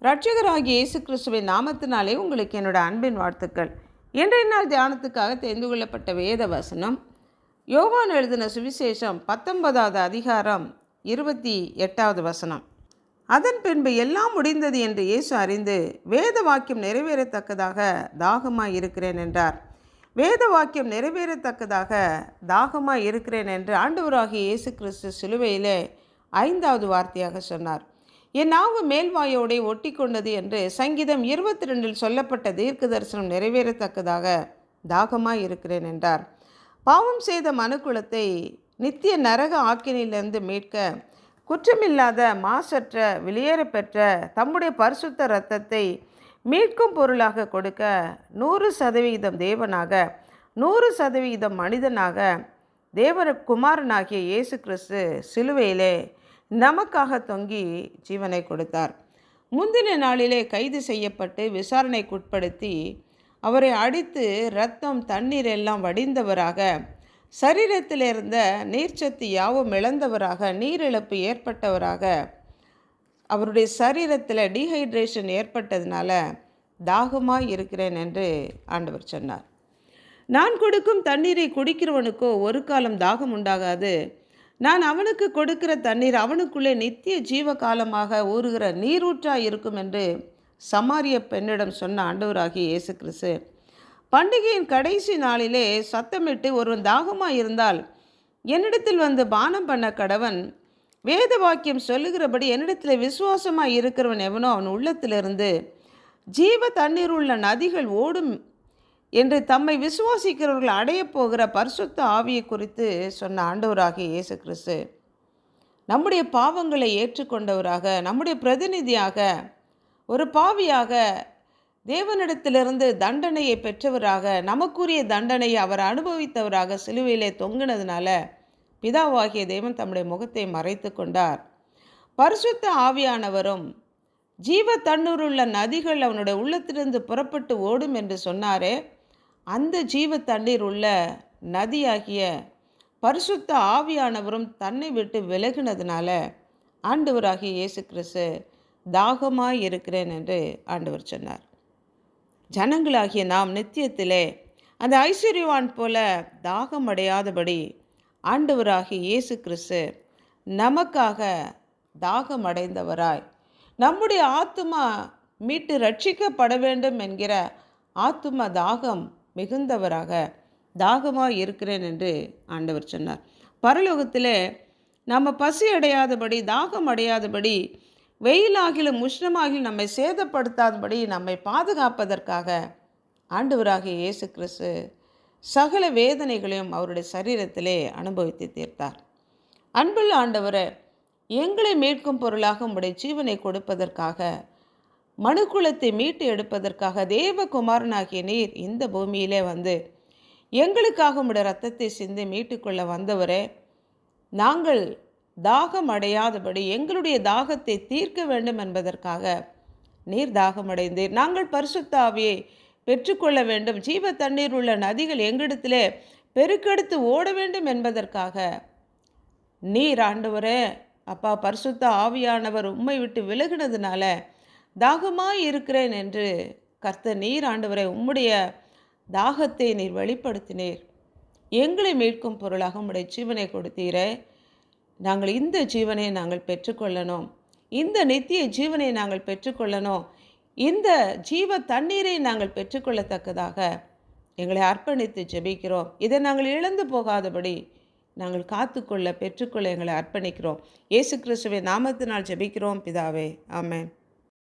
இரட்சகராகிய இயேசு கிறிஸ்துவின் நாமத்தினாலே உங்களுக்கு என்னோட அன்பின் வாழ்த்துக்கள். இன்றைய நாள் தியானத்துக்காக தெரிந்து கொள்ளப்பட்ட வேத வசனம் யோவான் எழுதின சுவிசேஷம் 19வது அதிகாரம் 28வது வசனம். அதன் பின்பு எல்லாம் முடிந்தது என்று இயேசு அறிந்து வேத வாக்கியம் நிறைவேறத்தக்கதாக தாகமாய் இருக்கிறேன் என்றார். வேத வாக்கியம் நிறைவேறத்தக்கதாக தாகமாய் இருக்கிறேன் என்று ஆண்டவராகிய இயேசு கிறிஸ்து சிலுவையிலே 5வது வார்த்தையாக சொன்னார். என் நாவு மேல்வாயோடே ஒட்டி கொண்டது என்று சங்கீதம் 22 சொல்லப்பட்ட தீர்க்க தரிசனம் நிறைவேறத்தக்கதாக தாகமாய் இருக்கிறேன் என்றார். பாவம் செய்த மனுக்குலத்தை நித்திய நரக ஆக்கினிலிருந்து மீட்க குற்றமில்லாத மாசற்ற வெளியேறப்பெற்ற தம்முடைய பரிசுத்த இரத்தத்தை மீட்கும் பொருளாக கொடுக்க 100% தேவனாக 100% மனிதனாக தேவகுமாரனாகிய இயேசு கிறிஸ்து சிலுவையிலே நமக்காக தொங்கி ஜீவனை கொடுத்தார். முந்தின நாளிலே கைது செய்யப்பட்டு விசாரணைக்குட்படுத்தி அவரை அடித்து இரத்தம் தண்ணீர் எல்லாம் வடிந்தவராக, சரீரத்தில் இருந்த நீர்ச்சத்து யாவும் இழந்தவராக, நீரிழப்பு ஏற்பட்டவராக, அவருடைய சரீரத்தில் டீஹைட்ரேஷன் ஏற்பட்டதுனால தாகமாய் இருக்கிறேன் என்று ஆண்டவர் சொன்னார். நான் கொடுக்கும் தண்ணீரை குடிக்கிறவனுக்கோ ஒரு காலம் தாகம் உண்டாகாது. நான் அவனுக்கு கொடுக்கிற தண்ணீர் அவனுக்குள்ளே நித்திய ஜீவ காலமாக ஊறுகிற நீரூற்றாய் இருக்கும் என்று சமாரிய பெண்ணிடம் சொன்ன ஆண்டவராகிய இயேசு கிறிஸ்து பண்டிகையின் கடைசி நாளிலே சத்தமிட்டு ஒருவன் தாகமாய் இருந்தால் என்னிடத்தில் வந்து பானம் பண்ண கடவன். வேத வாக்கியம் சொல்லுகிறபடி என்னிடத்தில் விசுவாசமாய் இருக்கிறவன் எவனோ அவன் உள்ளத்திலிருந்து ஜீவ தண்ணீர் உள்ள நதிகள் ஓடும் என்று தம்மை விசுவாசிக்கிறவர்கள் அடையப் போகிற பரிசுத்த ஆவியை குறித்து சொன்ன ஆண்டவராகிய இயேசு கிறிஸ்து நம்முடைய பாவங்களை ஏற்றுக்கொண்டவராக, நம்முடைய பிரதிநிதியாக, ஒரு பாவியாக தேவனிடத்திலிருந்து தண்டனையை பெற்றவராக, நமக்குரிய தண்டனையை அவர் அனுபவித்தவராக சிலுவையிலே தொங்கினதுனால பிதாவாகிய தேவன் தம்முடைய முகத்தை மறைத்து கொண்டார். பரிசுத்த ஆவியானவரும் ஜீவ தண்ணீருள்ள நதிகள் அவனுடைய உள்ளத்திலிருந்து புறப்பட்டு ஓடும் என்று சொன்னாரே, அந்த ஜீவ தண்ணீர் உள்ள நதியாகிய பரிசுத்த ஆவியானவரும் தன்னை விட்டு விலகினதுனால ஆண்டவராகிய இயேசு கிறிஸ்து தாகமாய் இருக்கிறேன் என்று ஆண்டவர் சொன்னார். ஜனங்களாகிய நாம் நித்தியத்திலே அந்த ஐஸ்வர்யவான் போல தாகம் அடையாதபடி ஆண்டவராகிய இயேசு கிறிஸ்து நமக்காக தாகம் அடைந்தவராய், நம்முடைய ஆத்துமா மீட்டு ரட்சிக்கப்பட வேண்டும் என்கிற ஆத்தும தாகம் மிகுந்தவராக தாகமாக இருக்கிறேன் என்று ஆண்டவர் சொன்னார். பரலோகத்திலே நம்ம பசி அடையாதபடி, தாகம் அடையாதபடி, வெயிலாகிலும் உஷ்ணமாகிலும் நம்மை சேதப்படுத்தாதபடி நம்மை பாதுகாப்பதற்காக ஆண்டவராகிய இயேசு கிறிஸ்து சகல வேதனைகளையும் அவருடைய சரீரத்திலே அனுபவித்து தீர்த்தார். அன்புள்ள ஆண்டவரே, எங்களை மீட்கும் பொருளாக உம்முடைய ஜீவனை கொடுப்பதற்காக, மனுக்குலத்தை மீட்டு எடுப்பதற்காக தேவகுமாரனாகிய நீர் இந்த பூமியிலே வந்து எங்களுக்காக உம்முடைய இரத்தத்தை சிந்தி மீட்டுக்கொள்ள வந்தவரே, நாங்கள் தாகம் அடையாதபடி எங்களுடைய தாகத்தை தீர்க்க வேண்டும் என்பதற்காக நீர் தாகமடைந்தீர். நாங்கள் பரிசுத்த ஆவியை பெற்றுக்கொள்ள வேண்டும், ஜீவ தண்ணீர் உள்ள நதிகள் எங்களிடத்திலே பெருக்கெடுத்து ஓட வேண்டும் என்பதற்காக நீர் ஆண்டவரே அப்பா பரிசுத்த ஆவியானவர் உம்மை விட்டு விலகினதுனால தாகமாய் இருக்கிறேன் என்று கர்த்தர் நீர் ஆண்டவரை உம்முடைய தாகத்தை நீர் வெளிப்படுத்தினீர். எங்களை மீட்கும் பொருளாக உம்முடைய ஜீவனை கொடுத்தீரே. நாங்கள் இந்த ஜீவனை நாங்கள் பெற்றுக்கொள்ளணும், இந்த நித்திய ஜீவனை நாங்கள் பெற்றுக்கொள்ளணும், இந்த ஜீவ தண்ணீரை நாங்கள் பெற்றுக்கொள்ளத்தக்கதாக எங்களை அர்ப்பணித்து ஜெபிக்கிறோம். இதை நாங்கள் இழந்து போகாதபடி நாங்கள் காத்துக்கொள்ள பெற்றுக்கொள்ள எங்களை அர்ப்பணிக்கிறோம். இயேசு கிறிஸ்துவின் நாமத்தினால் ஜெபிக்கிறோம் பிதாவே, ஆமென்.